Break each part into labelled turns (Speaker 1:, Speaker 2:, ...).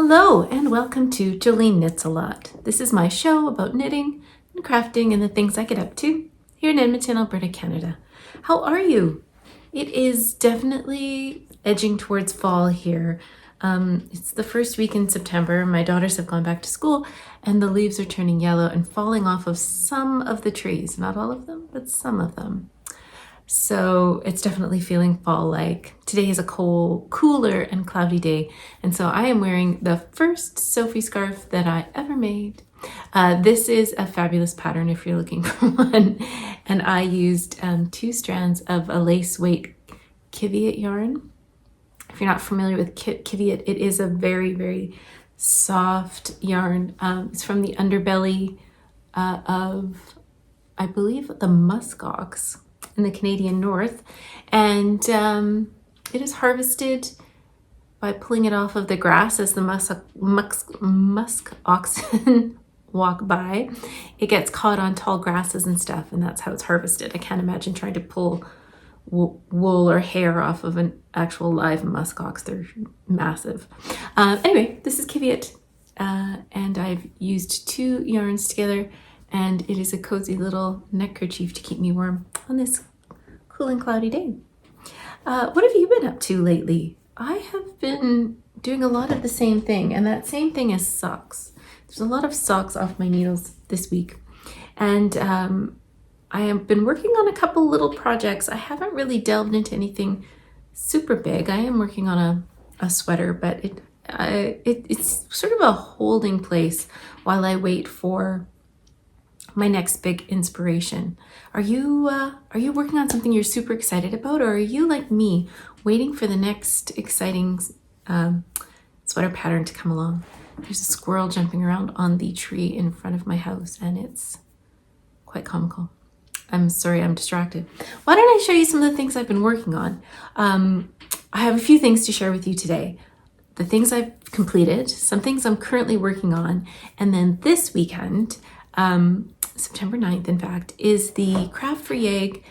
Speaker 1: Hello and welcome to Jolineknitsalot. This is my show about knitting and crafting and the things I get up to here in Edmonton, Alberta, Canada. How are you? It is definitely edging towards fall here. It's the first week in September. My daughters have gone back to school and the leaves are turning yellow and falling off of some of the trees. Not all of them, but some of them. So it's definitely feeling fall-like. Today is a cooler and cloudy day, and so I am wearing the first Sophie scarf that I ever made. This is a fabulous pattern if you're looking for one, and I used 2 strands of a lace weight Kiviot yarn. If you're not familiar with Kiviot, it is a very, very soft yarn. It's from the underbelly of, I believe, the muskox in the Canadian North, and it is harvested by pulling it off of the grass as the musk oxen walk by. It gets caught on tall grasses and stuff, and that's how it's harvested. I can't imagine trying to pull wool or hair off of an actual live musk ox. They're massive. Anyway, this is Kiviot, and I've used 2 yarns together, and it is a cozy little neckerchief to keep me warm on this cool and cloudy day. What have you been up to lately? I have been doing a lot of the same thing, and that same thing is socks. There's a lot of socks off my needles this week, and I have been working on a couple little projects. I haven't really delved into anything super big. I am working on a sweater, but it's sort of a holding place while I wait for my next big inspiration. Are you working on something you're super excited about, or are you like me, waiting for the next exciting sweater pattern to come along? There's a squirrel jumping around on the tree in front of my house, and it's quite comical. I'm sorry, I'm distracted. Why don't I show you some of the things I've been working on? I have a few things to share with you today. The things I've completed, some things I'm currently working on, and then this weekend, September 9th, in fact, is the Craft for Yeg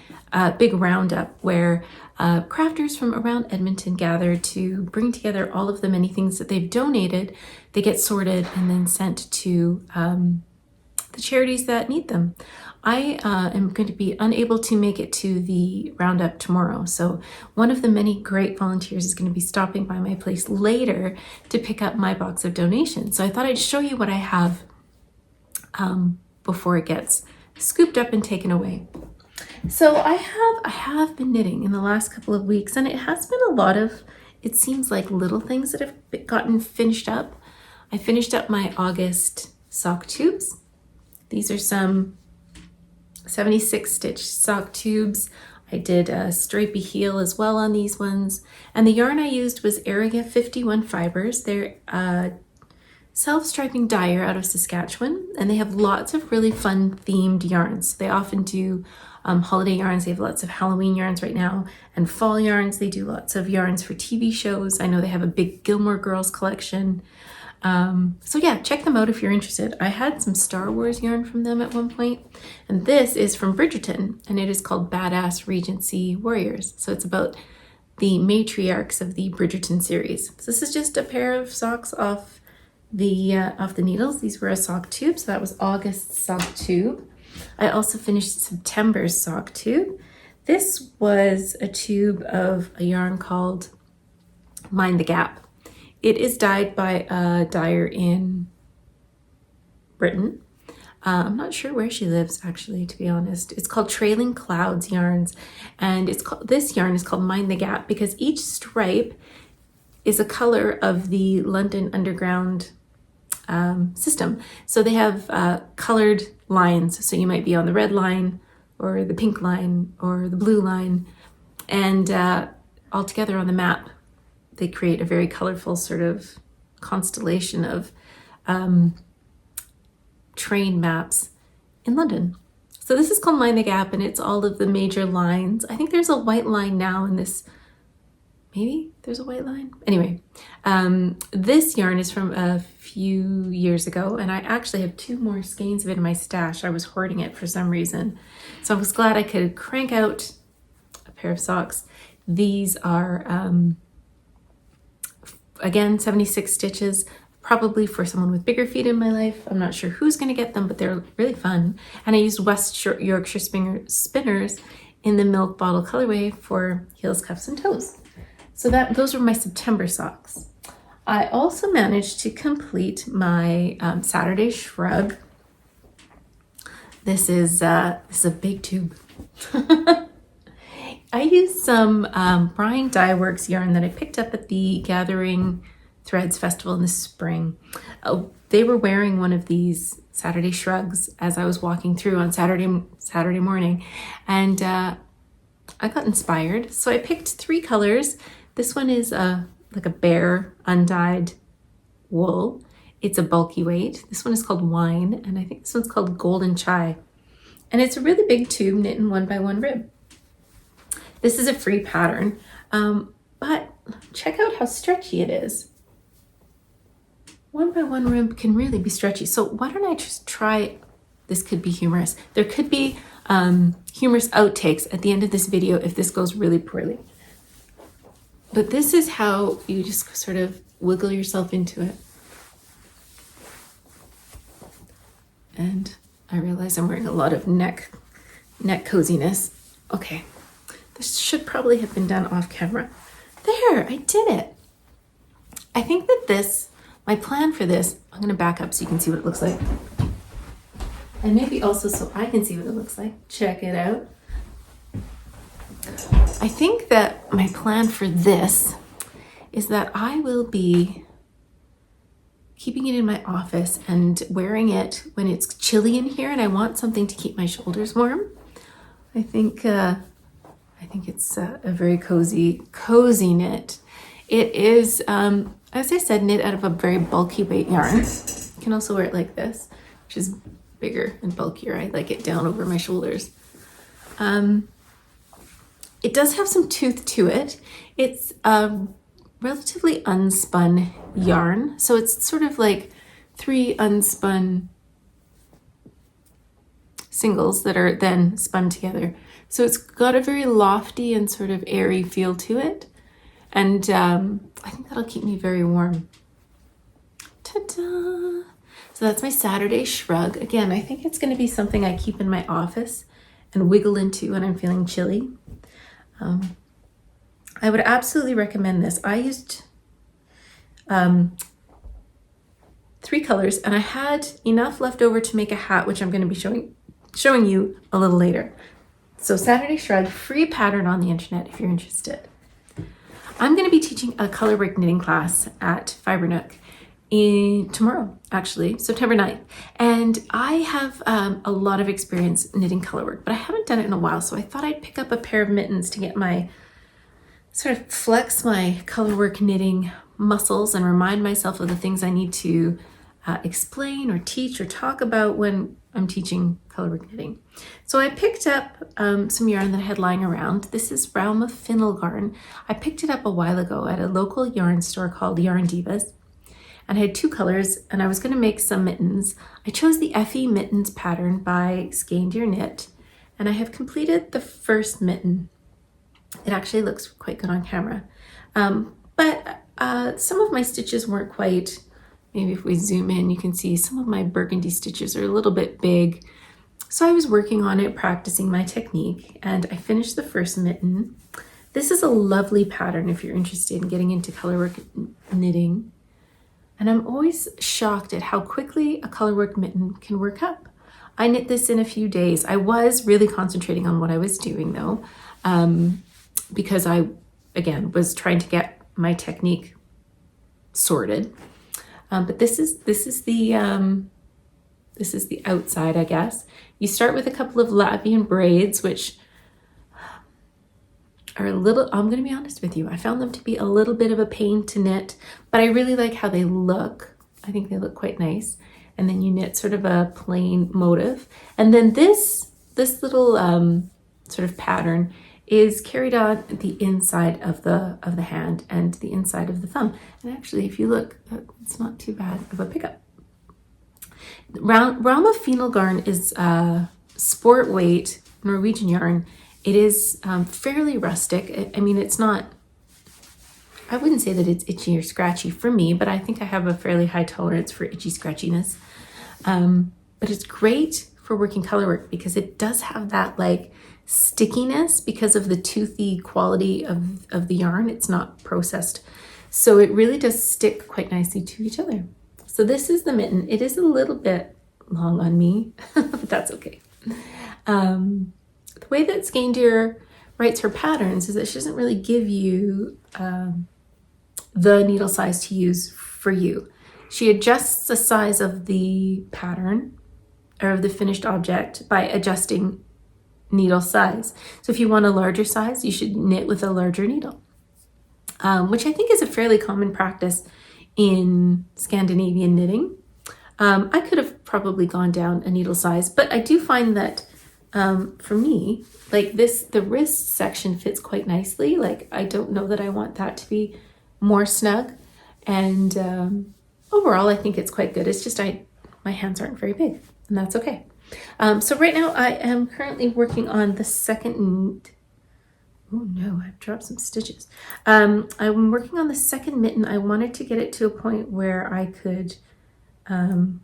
Speaker 1: big roundup where crafters from around Edmonton gather to bring together all of the many things that they've donated. They get sorted and then sent to the charities that need them. I am going to be unable to make it to the roundup tomorrow, so one of the many great volunteers is going to be stopping by my place later to pick up my box of donations. So I thought I'd show you what I have before it gets scooped up and taken away. So I have been knitting in the last couple of weeks, and it has been a lot of, it seems like, little things that have gotten finished up. I finished up my August sock tubes. These are some 76 stitch sock tubes. I did a stripy heel as well on these ones, and the yarn I used was Ariga 51 fibers. They're self-striping dyer out of Saskatchewan, and they have lots of really fun themed yarns. They often do holiday yarns. They have lots of Halloween yarns right now, and fall yarns. They do lots of yarns for TV shows. I know they have a big Gilmore Girls collection. So yeah, check them out if you're interested. I had some Star Wars yarn from them at one point, and this is from Bridgerton, and it is called Badass Regency Warriors. So it's about the matriarchs of the Bridgerton series. So this is just a pair of socks off the needles. These were a sock tube, so that was August's sock tube. I also finished September's sock tube. This was a tube of a yarn called Mind the Gap. It is dyed by a dyer in Britain. I'm not sure where she lives, actually, to be honest. It's called Trailing Clouds Yarns, and this yarn is called Mind the Gap because each stripe is a color of the London Underground system. So they have colored lines. So you might be on the red line or the pink line or the blue line, and all together on the map, they create a very colorful sort of constellation of train maps in London. So this is called Mind the Gap, and it's all of the major lines. I think there's a white line now in this. Maybe there's a white line. Anyway, this yarn is from a few years ago, and I actually have 2 more skeins of it in my stash. I was hoarding it for some reason. So I was glad I could crank out a pair of socks. These are, again, 76 stitches. probably for someone with bigger feet in my life. I'm not sure who's going to get them, but they're really fun. And I used Yorkshire spinners in the milk bottle colorway for heels, cuffs, and toes. So those were my September socks. I also managed to complete my Saturday shrug. This is a big tube. I used some Brian Dye Works yarn that I picked up at the Gathering Threads Festival in the spring. They were wearing one of these Saturday shrugs as I was walking through on Saturday morning, and I got inspired. So I picked 3 colors. This one is like a bare undyed wool. It's a bulky weight. This one is called Wine, and I think this one's called Golden Chai. And it's a really big tube knit in 1x1 rib. This is a free pattern, but check out how stretchy it is. 1x1 rib can really be stretchy. So why don't I just try, this could be humorous. There could be humorous outtakes at the end of this video if this goes really poorly. But this is how you just sort of wiggle yourself into it. And I realize I'm wearing a lot of neck coziness. Okay, this should probably have been done off camera. There, I did it. I think that my plan for this, I'm gonna back up so you can see what it looks like. And maybe also so I can see what it looks like. Check it out. I think that my plan for this is that I will be keeping it in my office and wearing it when it's chilly in here and I want something to keep my shoulders warm. I think it's a very cozy knit. It is, as I said, knit out of a very bulky weight yarn. You can also wear it like this, which is bigger and bulkier. I like it down over my shoulders. It does have some tooth to it. It's relatively unspun yarn. So it's sort of like 3 unspun singles that are then spun together. So it's got a very lofty and sort of airy feel to it. And I think that'll keep me very warm. Ta-da! So that's my Saturday shrug. Again, I think it's going to be something I keep in my office and wiggle into when I'm feeling chilly. I would absolutely recommend this. I used 3 colors and I had enough left over to make a hat, which I'm going to be showing you a little later. So Saturday shrug, free pattern on the internet if you're interested. I'm going to be teaching a colorwork knitting class at Fibernook tomorrow, actually, September 9th. And I have a lot of experience knitting colorwork, but I haven't done it in a while. So I thought I'd pick up a pair of mittens to get my sort of flex my colorwork knitting muscles and remind myself of the things I need to explain or teach or talk about when I'm teaching colorwork knitting. So I picked up some yarn that I had lying around. This is Realm of Finnelgarn. I picked it up a while ago at a local yarn store called Yarn Divas. And I had 2 colors and I was going to make some mittens. I chose the Effie Mittens pattern by Skein-Deer Knit, and I have completed the first mitten. It actually looks quite good on camera. But some of my stitches weren't quite, maybe if we zoom in, you can see some of my burgundy stitches are a little bit big. So I was working on it, practicing my technique, and I finished the first mitten. This is a lovely pattern if you're interested in getting into colorwork knitting. And I'm always shocked at how quickly a colorwork mitten can work up. I knit this in a few days. I was really concentrating on what I was doing though, because I, again, was trying to get my technique sorted. But this is the outside, I guess. You start with a couple of Latvian braids, which are a little, I'm going to be honest with you, I found them to be a little bit of a pain to knit, but I really like how they look. I think they look quite nice. And then you knit sort of a plain motif. And then this little sort of pattern is carried on the inside of the hand and the inside of the thumb. And actually, if you look, it's not too bad of a pickup. Realm of Finnelgarn is sport weight Norwegian yarn. It is fairly rustic. I mean, it's not I wouldn't say that it's itchy or scratchy for me, but I think I have a fairly high tolerance for itchy scratchiness. But it's great for working color work because it does have that like stickiness because of the toothy quality of the yarn. It's not processed. So it really does stick quite nicely to each other. So this is the mitten. It is a little bit long on me, but that's okay. The way that Skein writes her patterns is that she doesn't really give you the needle size to use for you. She adjusts the size of the pattern or of the finished object by adjusting needle size. So if you want a larger size, you should knit with a larger needle, which I think is a fairly common practice in Scandinavian knitting. I could have probably gone down a needle size, but I do find that for me, like this, the wrist section fits quite nicely. Like I don't know that I want that to be more snug. And overall, I think it's quite good. It's just my hands aren't very big, and that's okay. So right now I am currently working on the second, oh no, I've dropped some stitches. I'm working on the second mitten. I wanted to get it to a point where I could, I'm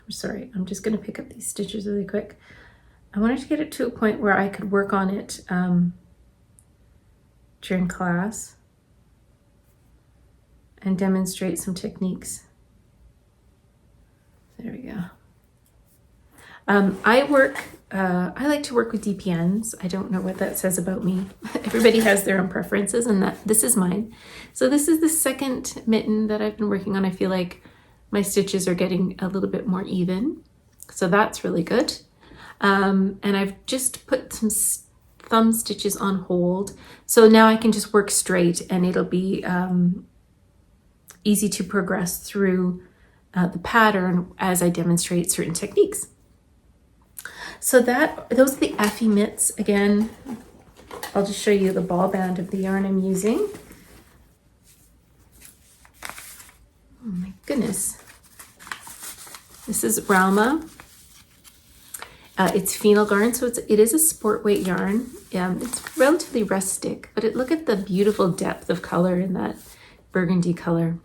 Speaker 1: sorry, I'm just going to pick up these stitches really quick. I wanted to get it to a point where I could work on it during class and demonstrate some techniques. There we go. I like to work with DPNs. I don't know what that says about me. Everybody has their own preferences, and this is mine. So this is the second mitten that I've been working on. I feel like my stitches are getting a little bit more even. So that's really good. And I've just put some thumb stitches on hold. So now I can just work straight and it'll be easy to progress through the pattern as I demonstrate certain techniques. So those are the Effie mitts. Again, I'll just show you the ball band of the yarn I'm using. Oh my goodness. This is Ralma. It's phenol yarn, so it is a sport weight yarn. It's relatively rustic, but look at the beautiful depth of color in that burgundy color.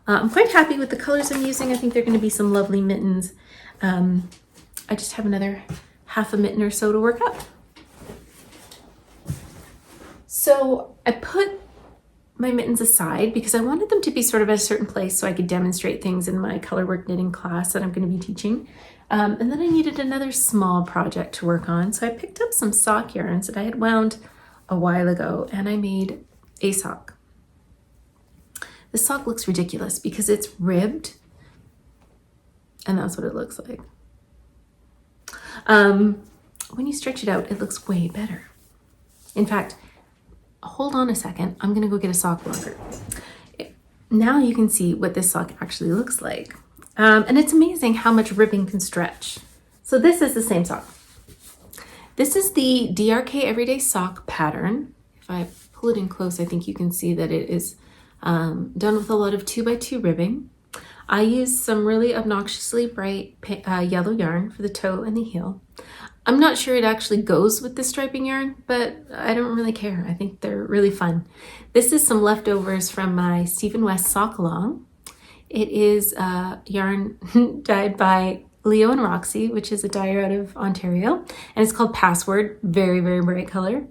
Speaker 1: I'm quite happy with the colors I'm using. I think they're going to be some lovely mittens. I just have another half a mitten or so to work up. So I put my mittens aside because I wanted them to be sort of at a certain place so I could demonstrate things in my colorwork knitting class that I'm going to be teaching. And then I needed another small project to work on. So I picked up some sock yarns that I had wound a while ago and I made a sock. The sock looks ridiculous because it's ribbed and that's what it looks like. When you stretch it out, it looks way better. In fact, hold on a second. I'm going to go get a sock blocker. Now you can see what this sock actually looks like. And it's amazing how much ribbing can stretch. So this is the same sock. This is the DRK Everyday Sock pattern. If I pull it in close, I think you can see that it is done with a lot of 2x2 ribbing. I use some really obnoxiously bright yellow yarn for the toe and the heel. I'm not sure it actually goes with the striping yarn, but I don't really care. I think they're really fun. This is some leftovers from my Stephen West sock along. It is yarn dyed by Leo and Roxy, which is a dyer out of Ontario, and it's called Password. Very, very bright color.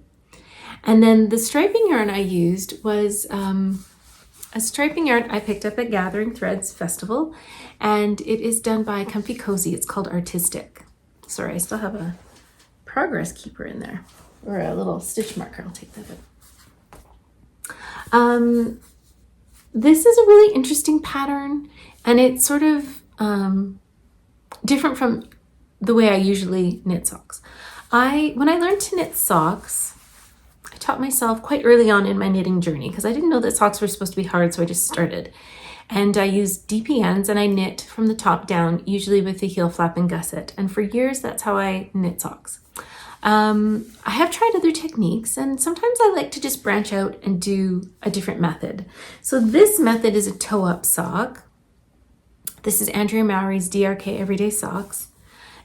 Speaker 1: And then the striping yarn I used was a striping yarn I picked up at Gathering Threads Festival, and it is done by Comfy Cozy. It's called Artistic. Sorry, I still have a progress keeper in there, or a little stitch marker. I'll take that out. This is a really interesting pattern, and it's sort of different from the way I usually knit socks. When I learned to knit socks, I taught myself quite early on in my knitting journey because I didn't know that socks were supposed to be hard, so I just started. And I used DPNs and I knit from the top down, usually with the heel flap and gusset. And for years, that's how I knit socks. I have tried other techniques, and sometimes I like to just branch out and do a different method. So this method is a toe-up sock. This is Andrea Mowry's DRK Everyday Socks.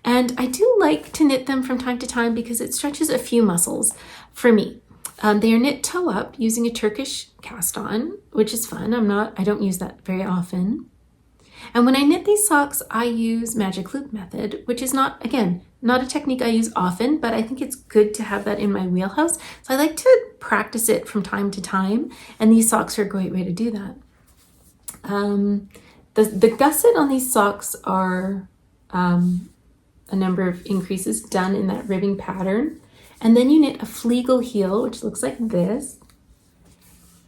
Speaker 1: And I do like to knit them from time to time because it stretches a few muscles for me. They are knit toe up using a Turkish cast on, which is fun. I don't use that very often. And when I knit these socks, I use magic loop method, which is not a technique I use often, but I think it's good to have that in my wheelhouse. So I like to practice it from time to time, and these socks are a great way to do that. The gusset on these socks are a number of increases done in that ribbing pattern. And then you knit a fleagle heel, which looks like this.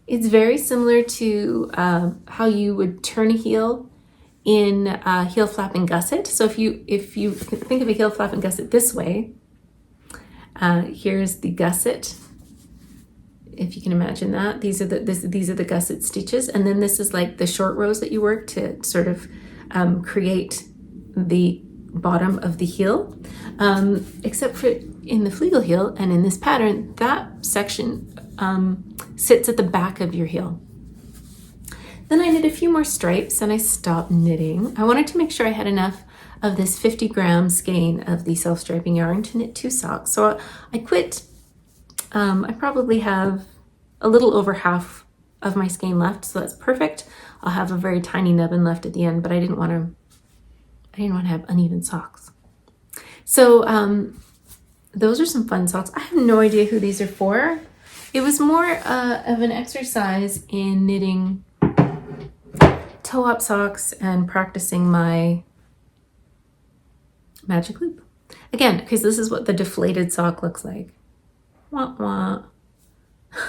Speaker 1: It's very similar to how you would turn a heel in heel flap and gusset. So if you think of a heel flap and gusset this way, here's the gusset. If you can imagine that, these are the gusset stitches, and then this is like the short rows that you work to sort of create the bottom of the heel. Except for in the fleagle heel and in this pattern, that section sits at the back of your heel. Then I knit a few more stripes and I stopped knitting. I wanted to make sure I had enough of this 50-gram skein of the self-striping yarn to knit 2 socks. So I quit. I probably have a little over half of my skein left, so that's perfect. I'll have a very tiny nubbin left at the end, but I didn't want to have uneven socks. So those are some fun socks. I have no idea who these are for. It was more of an exercise in knitting toe-up socks and practicing my magic loop. Again, because this is what the deflated sock looks like. Wah, wah.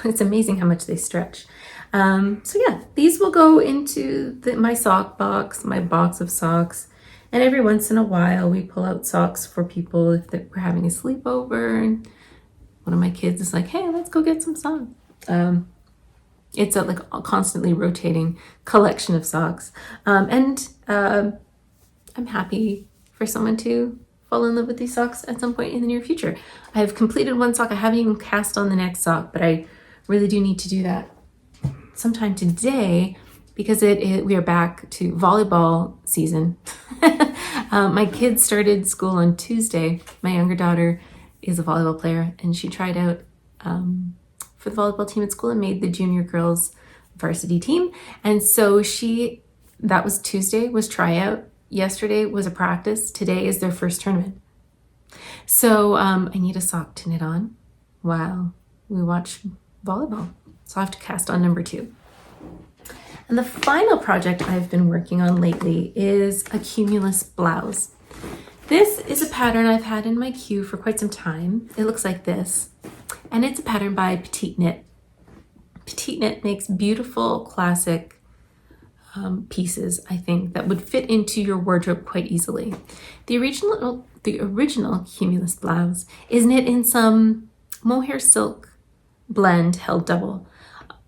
Speaker 1: It's amazing how much they stretch. So yeah, these will go into my sock box, my box of socks. And every once in a while, we pull out socks for people if we're having a sleepover. And one of my kids is like, hey, let's go get some socks. It's a constantly rotating collection of socks. And I'm happy for someone to fall in love with these socks at some point in the near future. I have completed one sock. I haven't even cast on the next sock, but I really do need to do that sometime today because we are back to volleyball season. My kids started school on Tuesday. My younger daughter is a volleyball player, and she tried out for the volleyball team at school and made the junior girls varsity team. And so that was Tuesday, was tryout. Yesterday was a practice. Today is their first tournament. So I need a sock to knit on while we watch volleyball. So I have to cast on number 2. And the final project I've been working on lately is a cumulus blouse. This is a pattern I've had in my queue for quite some time. It looks like this. And it's a pattern by Petite Knit. Petite Knit makes beautiful classic pieces, I think, that would fit into your wardrobe quite easily. The original cumulus blouse is knit in some mohair silk blend held double,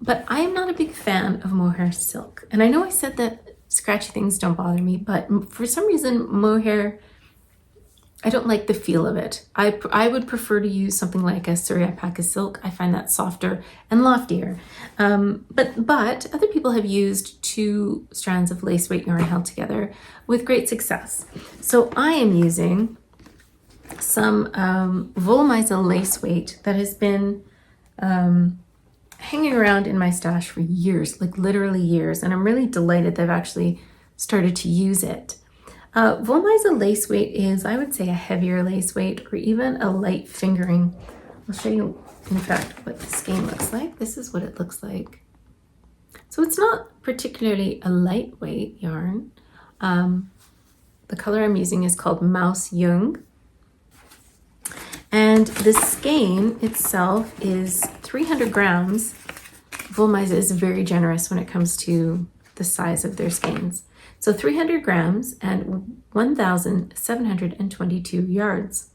Speaker 1: but I am not a big fan of mohair silk. And I know I said that scratchy things don't bother me, but for some reason mohair, I don't like the feel of it. I would prefer to use something like a Surrey alpaca silk. I find that softer and loftier. But other people have used 2 strands of lace weight yarn held together with great success. So I am using some Volumisa lace weight that has been hanging around in my stash for years, like literally years. And I'm really delighted that I've actually started to use it. Volumisa lace weight is, I would say, a heavier lace weight or even a light fingering. I'll show you, in fact, what the skein looks like. This is what it looks like. So it's not particularly a lightweight yarn. The color I'm using is called Mouse Jung. And the skein itself is 300 grams. Volumisa is very generous when it comes to the size of their skeins. So 300 grams and 1,722 yards.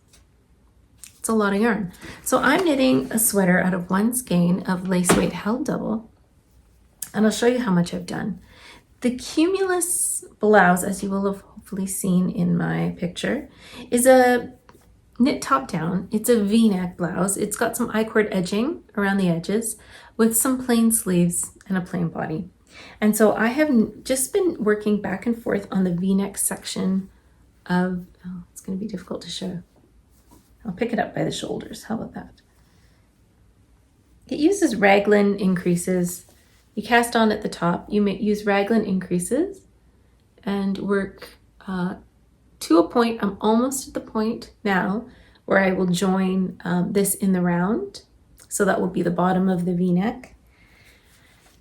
Speaker 1: It's a lot of yarn. So I'm knitting a sweater out of 1 skein of lace weight held double. And I'll show you how much I've done. The cumulus blouse, as you will have hopefully seen in my picture, is a knit top down. It's a V-neck blouse. It's got some I-cord edging around the edges with some plain sleeves and a plain body. And so I have just been working back and forth on the V-neck section of, it's going to be difficult to show. I'll pick it up by the shoulders. How about that? It uses raglan increases. You cast on at the top. You may use raglan increases and work to a point. I'm almost at the point now where I will join this in the round. So that will be the bottom of the V-neck.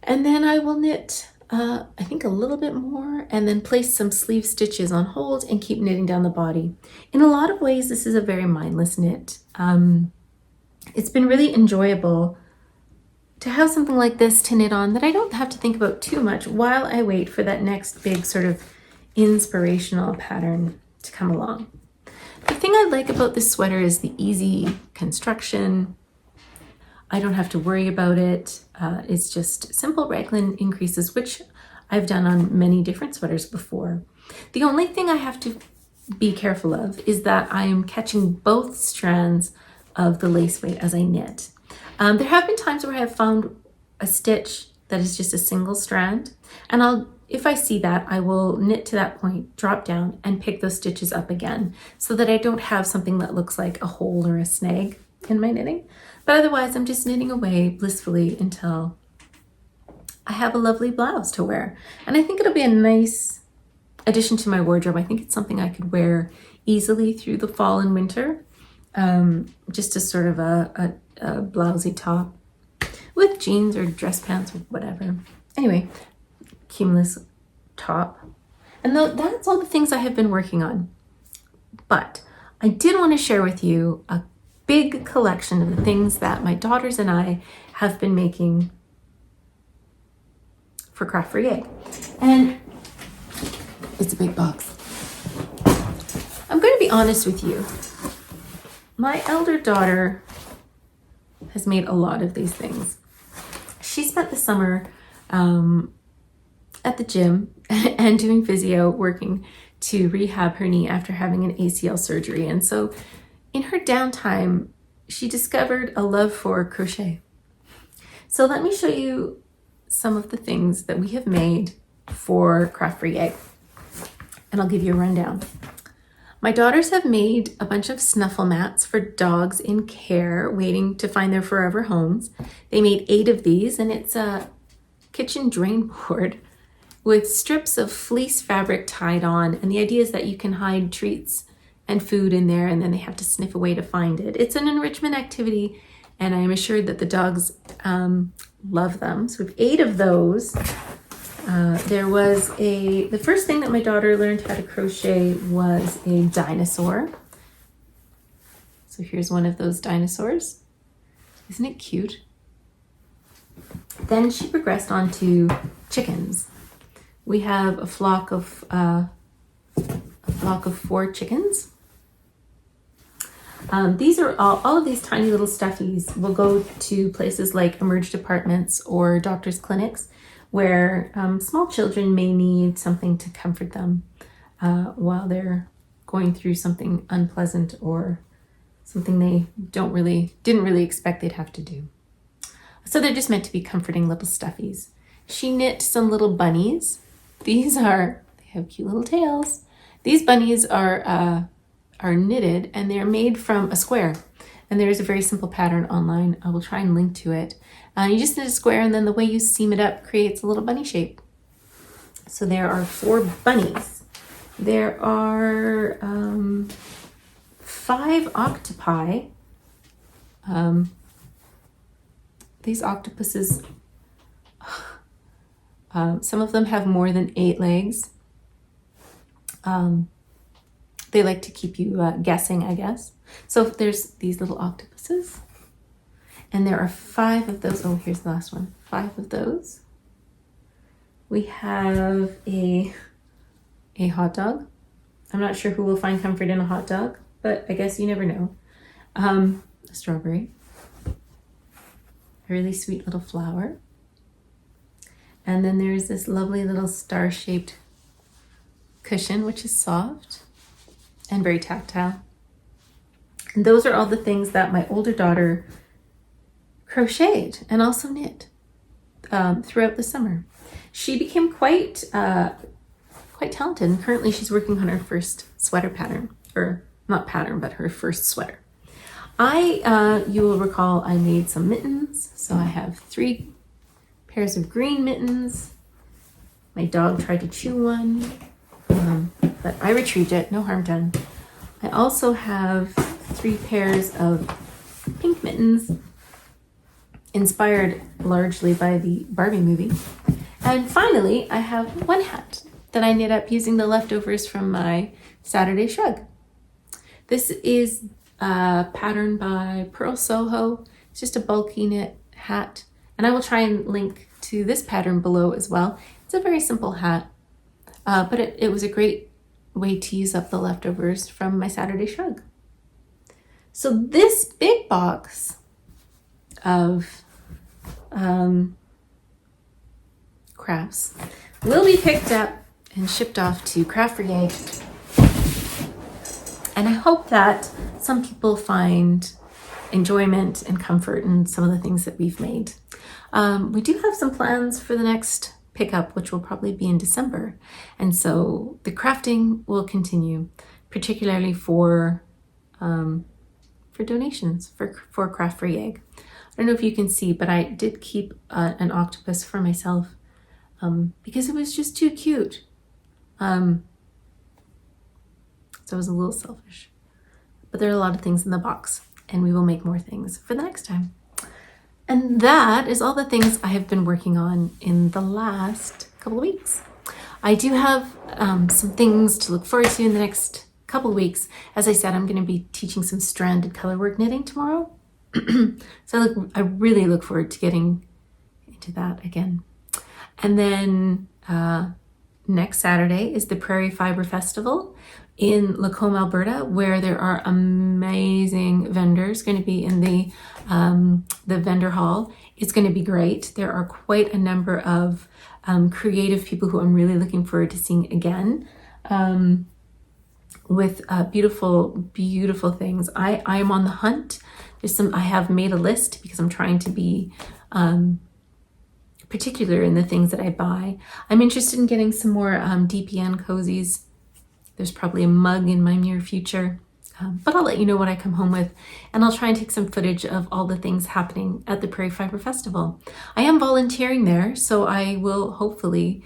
Speaker 1: And then I will knit, I think a little bit more, and then place some sleeve stitches on hold and keep knitting down the body. In a lot of ways, this is a very mindless knit. It's been really enjoyable to have something like this to knit on that I don't have to think about too much while I wait for that next big sort of inspirational pattern to come along. The thing I like about this sweater is the easy construction. I don't have to worry about it. It's just simple raglan increases, which I've done on many different sweaters before. The only thing I have to be careful of is that I am catching both strands of the lace weight as I knit. There have been times where I have found a stitch that is just a single strand, and if I see that, I will knit to that point, drop down, and pick those stitches up again so that I don't have something that looks like a hole or a snag in my knitting. But otherwise, I'm just knitting away blissfully until I have a lovely blouse to wear. And I think it'll be a nice addition to my wardrobe. I think it's something I could wear easily through the fall and winter, just as sort of a blousey top with jeans or dress pants or whatever. Anyway, cumulus top. And that's all the things I have been working on. But I did want to share with you a big collection of the things that my daughters and I have been making for Ravelry. And it's a big box. I'm going to be honest with you. My elder daughter has made a lot of these things. She spent the summer at the gym and doing physio, working to rehab her knee after having an ACL surgery. And so in her downtime, she discovered a love for crochet. So let me show you some of the things that we have made for Ravelry, and I'll give you a rundown. My daughters have made a bunch of snuffle mats for dogs in care, waiting to find their forever homes. They made 8 of these, and it's a kitchen drain board with strips of fleece fabric tied on. And the idea is that you can hide treats and food in there, and then they have to sniff away to find it. It's an enrichment activity, and I am assured that the dogs love them. So we have 8 of those. The first thing that my daughter learned how to crochet was a dinosaur. So here's one of those dinosaurs. Isn't it cute? Then she progressed on to chickens. We have a flock of 4 chickens. These are all of these tiny little stuffies will go to places like emerged apartments or doctor's clinics, where small children may need something to comfort them while they're going through something unpleasant or something they didn't really expect they'd have to do. So they're just meant to be comforting little stuffies. She knit some little bunnies. They have cute little tails. These bunnies are knitted, and they're made from a square. And there is a very simple pattern online. I will try and link to it. You just knit a square, and then the way you seam it up creates a little bunny shape. So there are 4 bunnies. There are 5 octopi. These octopuses, some of them have more than 8 legs. They like to keep you guessing, I guess. So there's these little octopuses. And there are 5 of those. Oh, here's the last one. 5 of those. We have a hot dog. I'm not sure who will find comfort in a hot dog, but I guess you never know. A strawberry. A really sweet little flower. And then there's this lovely little star-shaped cushion, which is soft and very tactile. And those are all the things that my older daughter crocheted and also knit throughout the summer. She became quite talented, and currently she's working on her first sweater pattern, or not pattern, but her first sweater. You will recall I made some mittens. So I have 3 pairs of green mittens. My dog tried to chew one, but I retrieved it, no harm done. I also have 3 pairs of pink mittens, inspired largely by the Barbie movie. And finally, I have 1 hat that I knit up using the leftovers from my Saturday shrug. This is a pattern by Pearl Soho. It's just a bulky knit hat. And I will try and link to this pattern below as well. It's a very simple hat, but it was a great way to use up the leftovers from my Saturday shrug. So this big box of crafts will be picked up and shipped off to Ravelry. And I hope that some people find enjoyment and comfort in some of the things that we've made. We do have some plans for the next pickup, which will probably be in December. And so the crafting will continue, particularly for donations for Ravelry. I don't know if you can see, but I did keep an octopus for myself because it was just too cute. So I was a little selfish. But there are a lot of things in the box, and we will make more things for the next time. And that is all the things I have been working on in the last couple of weeks. I do have some things to look forward to in the next couple of weeks. As I said, I'm going to be teaching some stranded colorwork knitting tomorrow. So I really look forward to getting into that again. And then next Saturday is the Prairie Fiber Festival in Lacombe, Alberta, where there are amazing vendors going to be in the vendor hall. It's going to be great. There are quite a number of creative people who I'm really looking forward to seeing again with beautiful, beautiful things. I am on the hunt. I have made a list because I'm trying to be particular in the things that I buy. I'm interested in getting some more DPN cozies. There's probably a mug in my near future, but I'll let you know what I come home with, and I'll try and take some footage of all the things happening at the Prairie Fiber Festival. I am volunteering there, so I will hopefully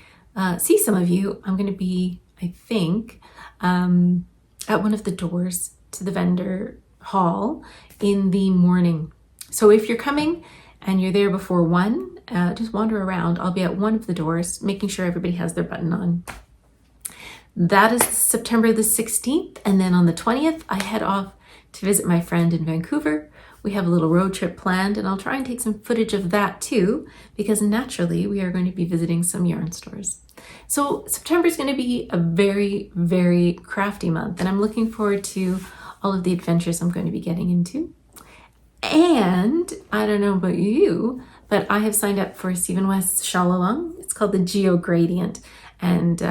Speaker 1: see some of you. I'm going to be, I think, at one of the doors to the vendor hall in the morning. So if you're coming and you're there before 1, just wander around. I'll be at one of the doors, making sure everybody has their button on. That is September the 16th. And then on the 20th, I head off to visit my friend in Vancouver. We have a little road trip planned, and I'll try and take some footage of that too, because naturally we are going to be visiting some yarn stores. So September is going to be a very, very crafty month, and I'm looking forward to all of the adventures I'm going to be getting into. And I don't know about you, but I have signed up for Stephen West's shawl along. It's called the Geo Gradient, and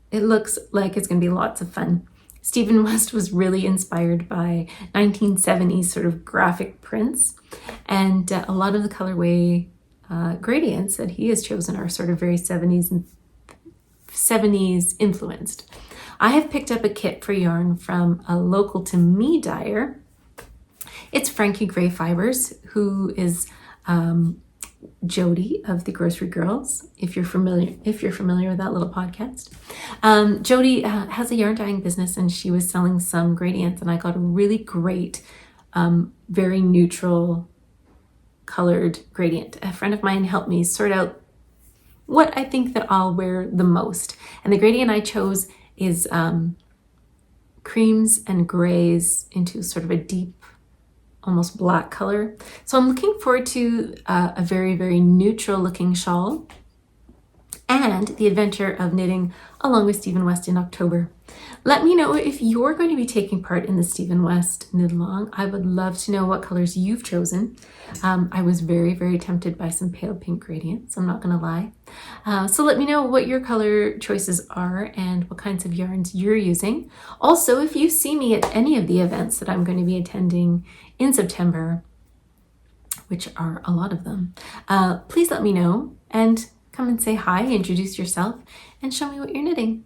Speaker 1: it looks like it's going to be lots of fun. Stephen West was really inspired by 1970s sort of graphic prints, and a lot of the colorway gradients that he has chosen are sort of very 70s influenced. I have picked up a kit for yarn from a local to me dyer. It's Frankie Gray Fibers, who is Jody of the Grocery Girls, if you're familiar with that little podcast. Jody has a yarn dyeing business, and she was selling some gradients, and I got a really great, very neutral colored gradient. A friend of mine helped me sort out what I think that I'll wear the most. And the gradient I chose is creams and grays into sort of a deep, almost black color. So I'm looking forward to a very, very neutral looking shawl and the adventure of knitting along with Stephen West in October. Let me know if you're going to be taking part in the Stephen West knit along. I would love to know what colors you've chosen. I was very, very tempted by some pale pink gradients, I'm not going to lie. So let me know what your color choices are and what kinds of yarns you're using. Also, if you see me at any of the events that I'm going to be attending in September, which are a lot of them, please let me know and come and say hi, introduce yourself, and show me what you're knitting.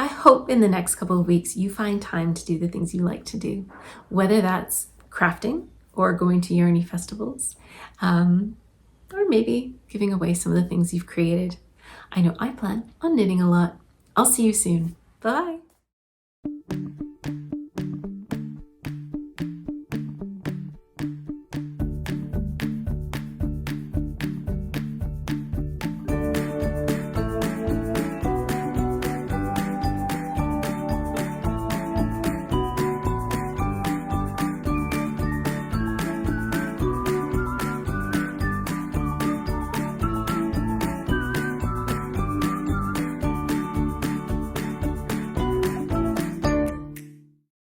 Speaker 1: I hope in the next couple of weeks you find time to do the things you like to do, whether that's crafting or going to Yarny festivals, or maybe giving away some of the things you've created. I know I plan on knitting a lot. I'll see you soon. Bye.